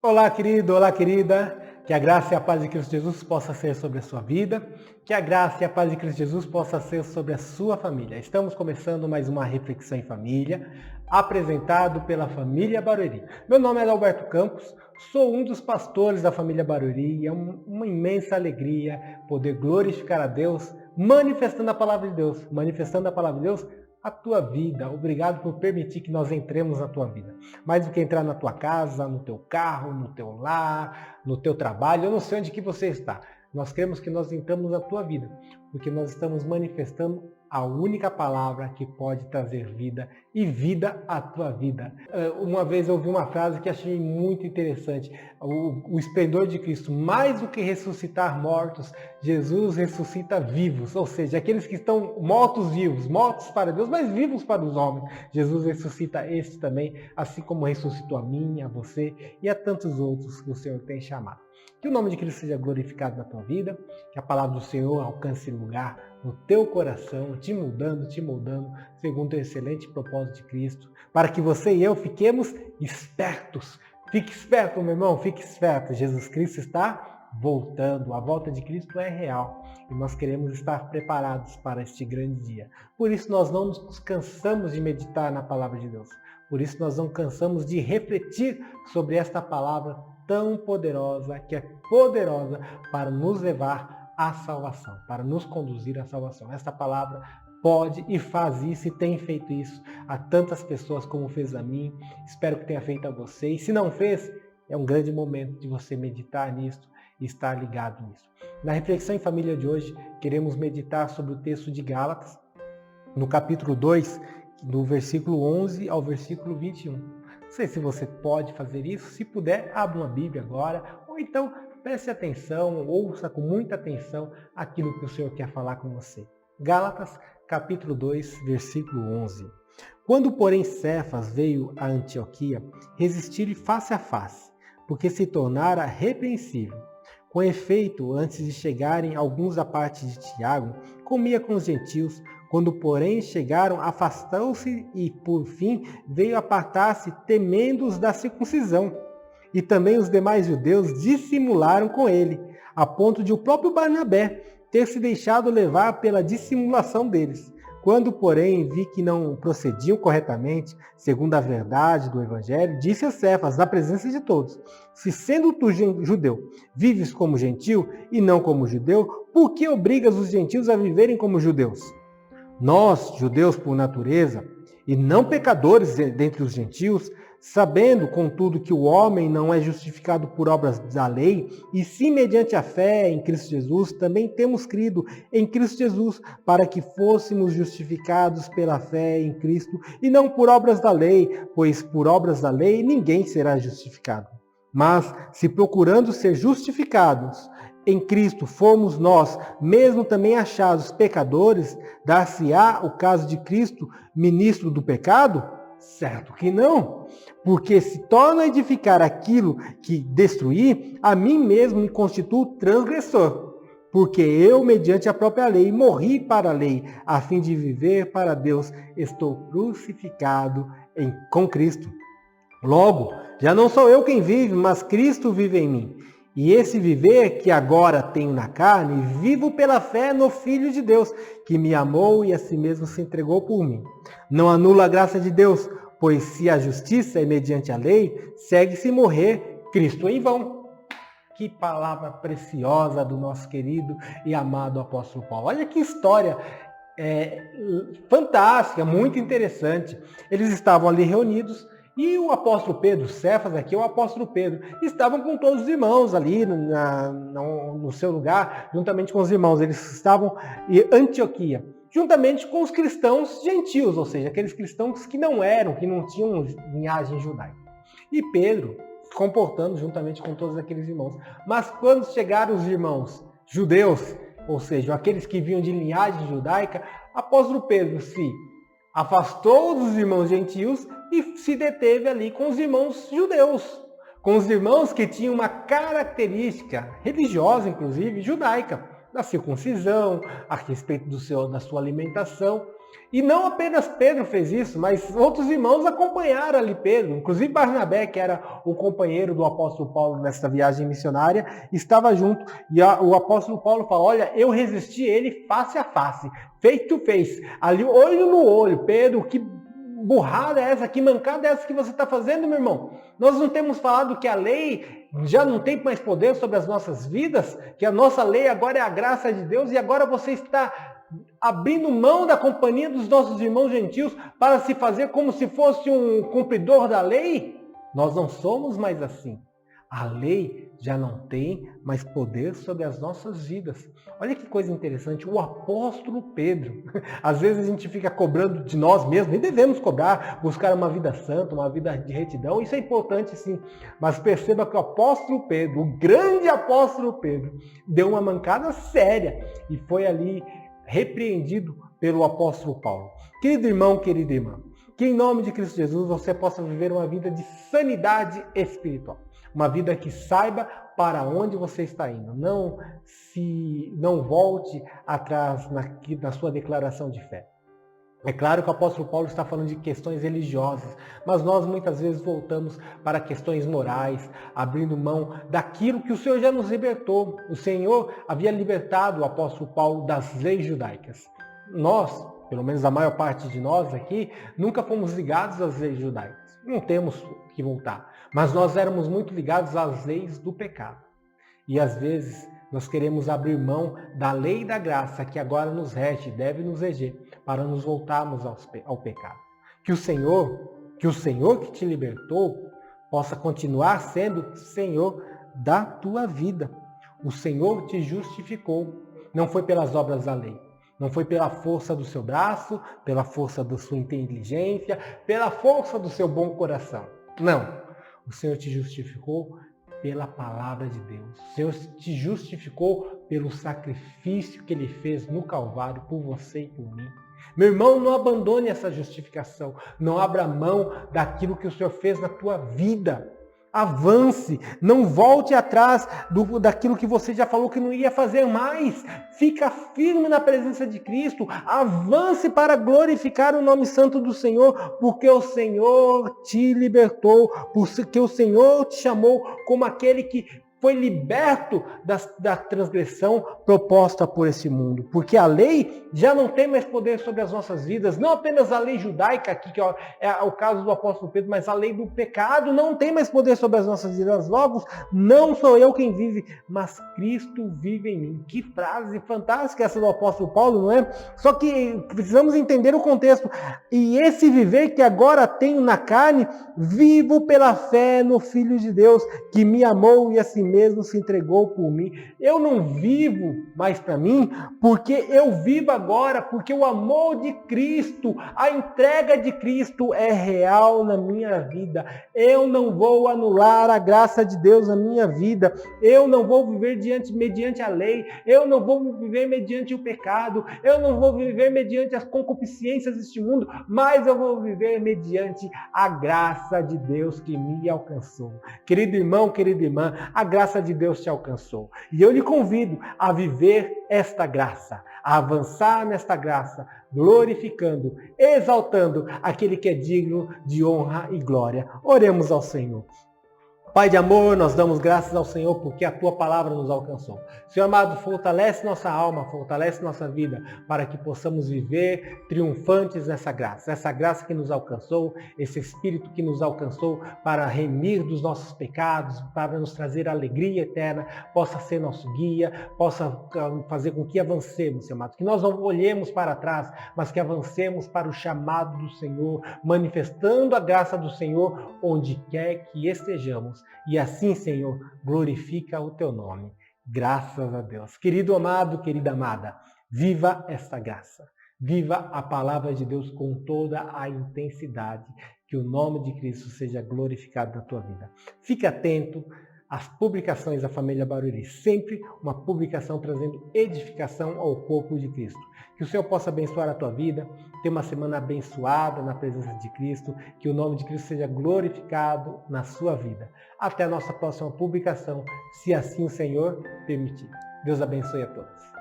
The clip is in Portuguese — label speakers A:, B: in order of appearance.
A: Olá, querido, olá, querida. Que a graça e a paz de Cristo Jesus possa ser sobre a sua vida. Que a graça e a paz de Cristo Jesus possa ser sobre a sua família. Estamos começando mais uma Reflexão em Família, apresentado pela família Barueri. Meu nome é Alberto Campos, sou um dos pastores da família Barueri e é uma imensa alegria poder glorificar a Deus, manifestando a palavra de Deus, a tua vida. Obrigado por permitir que nós entremos na tua vida. Mais do que entrar na tua casa, no teu carro, no teu lar, no teu trabalho, eu não sei onde que você está. Nós queremos que nós entramos na tua vida, porque nós estamos manifestando a única palavra que pode trazer vida e vida à tua vida. Uma vez eu ouvi uma frase que achei muito interessante. O esplendor de Cristo, mais do que ressuscitar mortos, Jesus ressuscita vivos, ou seja, aqueles que estão mortos-vivos, mortos para Deus, mas vivos para os homens. Jesus ressuscita este também, assim como ressuscitou a mim, a você e a tantos outros que o Senhor tem chamado. Que o nome de Cristo seja glorificado na tua vida, que a palavra do Senhor alcance lugar no teu coração, te moldando, segundo o excelente propósito de Cristo, para que você e eu fiquemos espertos. Fique esperto, meu irmão, fique esperto. Jesus Cristo está voltando, a volta de Cristo é real e nós queremos estar preparados para este grande dia. Por isso nós não nos cansamos de meditar na palavra de Deus, por isso nós não cansamos de refletir sobre esta palavra tão poderosa, que é poderosa para nos levar à salvação, para nos conduzir à salvação. Esta palavra pode e faz isso e tem feito isso a tantas pessoas como fez a mim. Espero que tenha feito a você. E se não fez, é um grande momento de você meditar nisso e estar ligado nisso. Na Reflexão em Família de hoje, queremos meditar sobre o texto de Gálatas, no capítulo 2, do versículo 11 ao versículo 21. Não sei se você pode fazer isso. Se puder, abra uma Bíblia agora, ou então preste atenção, ouça com muita atenção aquilo que o Senhor quer falar com você. Gálatas, capítulo 2, versículo 11. Quando, porém, Cefas veio a Antioquia, resisti-lhe face a face, porque se tornara repreensível. Com efeito, antes de chegarem alguns da parte de Tiago, comia com os gentios. Quando, porém, chegaram, afastou-se e, por fim, veio apartar-se, temendo-os da circuncisão. E também os demais judeus dissimularam com ele, a ponto de o próprio Barnabé ter se deixado levar pela dissimulação deles. Quando, porém, vi que não procediam corretamente, segundo a verdade do Evangelho, disse a Cefas, na presença de todos: se sendo tu judeu, vives como gentil e não como judeu, por que obrigas os gentios a viverem como judeus? Nós, judeus por natureza, e não pecadores dentre os gentios, sabendo, contudo, que o homem não é justificado por obras da lei, e sim mediante a fé em Cristo Jesus, também temos crido em Cristo Jesus, para que fôssemos justificados pela fé em Cristo, e não por obras da lei, pois por obras da lei ninguém será justificado. Mas, se procurando ser justificados em Cristo fomos nós, mesmo também achados pecadores, dar-se-á o caso de Cristo ministro do pecado? Certo que não, porque se torna a edificar aquilo que destruí, a mim mesmo me constituo transgressor. Porque eu, mediante a própria lei, morri para a lei, a fim de viver para Deus, estou crucificado com Cristo. Logo, já não sou eu quem vive, mas Cristo vive em mim. E esse viver que agora tenho na carne, vivo pela fé no Filho de Deus, que me amou e a si mesmo se entregou por mim. Não anula a graça de Deus, pois se a justiça é mediante a lei, segue-se morrer Cristo em vão. Que palavra preciosa do nosso querido e amado apóstolo Paulo. Olha que história fantástica, muito interessante. Eles estavam ali reunidos, e o apóstolo Pedro, Cefas aqui, o apóstolo Pedro, estavam com todos os irmãos ali no seu lugar, juntamente com os irmãos. Eles estavam em Antioquia, juntamente com os cristãos gentios, ou seja, aqueles cristãos que não tinham linhagem judaica. E Pedro se comportando juntamente com todos aqueles irmãos. Mas quando chegaram os irmãos judeus, ou seja, aqueles que vinham de linhagem judaica, apóstolo Pedro se afastou dos irmãos gentios e se deteve ali com os irmãos judeus, com os irmãos que tinham uma característica religiosa, inclusive judaica, da circuncisão, a respeito da sua alimentação. E não apenas Pedro fez isso, mas outros irmãos acompanharam ali Pedro. Inclusive Barnabé, que era o companheiro do apóstolo Paulo nessa viagem missionária, estava junto. E o apóstolo Paulo fala, olha, eu resisti ele face a face, face to face, ali olho no olho. Pedro, que burrada é essa? Que mancada é essa que você está fazendo, meu irmão? Nós não temos falado que a lei já não tem mais poder sobre as nossas vidas? Que a nossa lei agora é a graça de Deus e agora você está abrindo mão da companhia dos nossos irmãos gentios para se fazer como se fosse um cumpridor da lei? Nós não somos mais assim. A lei já não tem mais poder sobre as nossas vidas. Olha que coisa interessante, o apóstolo Pedro. Às vezes a gente fica cobrando de nós mesmos, nem devemos cobrar, buscar uma vida santa, uma vida de retidão, isso é importante sim. Mas perceba que o apóstolo Pedro, o grande apóstolo Pedro, deu uma mancada séria e foi ali repreendido pelo apóstolo Paulo. Querido irmão, querida irmã, que em nome de Cristo Jesus você possa viver uma vida de sanidade espiritual. Uma vida que saiba para onde você está indo. Não volte atrás na sua declaração de fé. É claro que o apóstolo Paulo está falando de questões religiosas, mas nós muitas vezes voltamos para questões morais, abrindo mão daquilo que o Senhor já nos libertou. O Senhor havia libertado o apóstolo Paulo das leis judaicas. Nós, pelo menos a maior parte de nós aqui, nunca fomos ligados às leis judaicas. Não temos que voltar. Mas nós éramos muito ligados às leis do pecado. E às vezes nós queremos abrir mão da lei da graça que agora nos rege, deve nos reger, para nos voltarmos ao pecado. Que o Senhor que te libertou, possa continuar sendo Senhor da tua vida. O Senhor te justificou. Não foi pelas obras da lei. Não foi pela força do seu braço, pela força da sua inteligência, pela força do seu bom coração. Não. O Senhor te justificou pela palavra de Deus. O Senhor te justificou pelo sacrifício que Ele fez no Calvário por você e por mim. Meu irmão, não abandone essa justificação. Não abra mão daquilo que o Senhor fez na tua vida. Avance, não volte atrás daquilo que você já falou que não ia fazer mais. Fica firme na presença de Cristo. Avance para glorificar o nome santo do Senhor, porque o Senhor te libertou, porque o Senhor te chamou como aquele que foi liberto da transgressão proposta por esse mundo. Porque a lei já não tem mais poder sobre as nossas vidas. Não apenas a lei judaica, aqui, que é o caso do apóstolo Pedro, mas a lei do pecado não tem mais poder sobre as nossas vidas. Logo, não sou eu quem vive, mas Cristo vive em mim. Que frase fantástica essa do apóstolo Paulo, não é? Só que precisamos entender o contexto. E esse viver que agora tenho na carne, vivo pela fé no Filho de Deus, que me amou e assim mesmo se entregou por mim. Eu não vivo mais para mim, porque eu vivo agora, porque o amor de Cristo, a entrega de Cristo é real na minha vida. Eu não vou anular a graça de Deus na minha vida. Eu não vou viver mediante a lei. Eu não vou viver mediante o pecado. Eu não vou viver mediante as concupiscências deste mundo, mas eu vou viver mediante a graça de Deus que me alcançou. Querido irmão, querida irmã, a graça de Deus te alcançou. E eu lhe convido a viver esta graça, a avançar nesta graça, glorificando, exaltando aquele que é digno de honra e glória. Oremos ao Senhor. Pai de amor, nós damos graças ao Senhor porque a Tua palavra nos alcançou. Senhor amado, fortalece nossa alma, fortalece nossa vida, para que possamos viver triunfantes nessa graça. Essa graça que nos alcançou, esse Espírito que nos alcançou para remir dos nossos pecados, para nos trazer alegria eterna, possa ser nosso guia, possa fazer com que avancemos, Senhor amado. Que nós não olhemos para trás, mas que avancemos para o chamado do Senhor, manifestando a graça do Senhor onde quer que estejamos. E assim, Senhor, glorifica o Teu nome. Graças a Deus. Querido amado, querida amada, viva esta graça. Viva a palavra de Deus com toda a intensidade. Que o nome de Cristo seja glorificado na tua vida. Fique atento às publicações da família Barueri. Sempre uma publicação trazendo edificação ao corpo de Cristo. Que o Senhor possa abençoar a tua vida. Ter uma semana abençoada na presença de Cristo. Que o nome de Cristo seja glorificado na sua vida. Até a nossa próxima publicação, se assim o Senhor permitir. Deus abençoe a todos.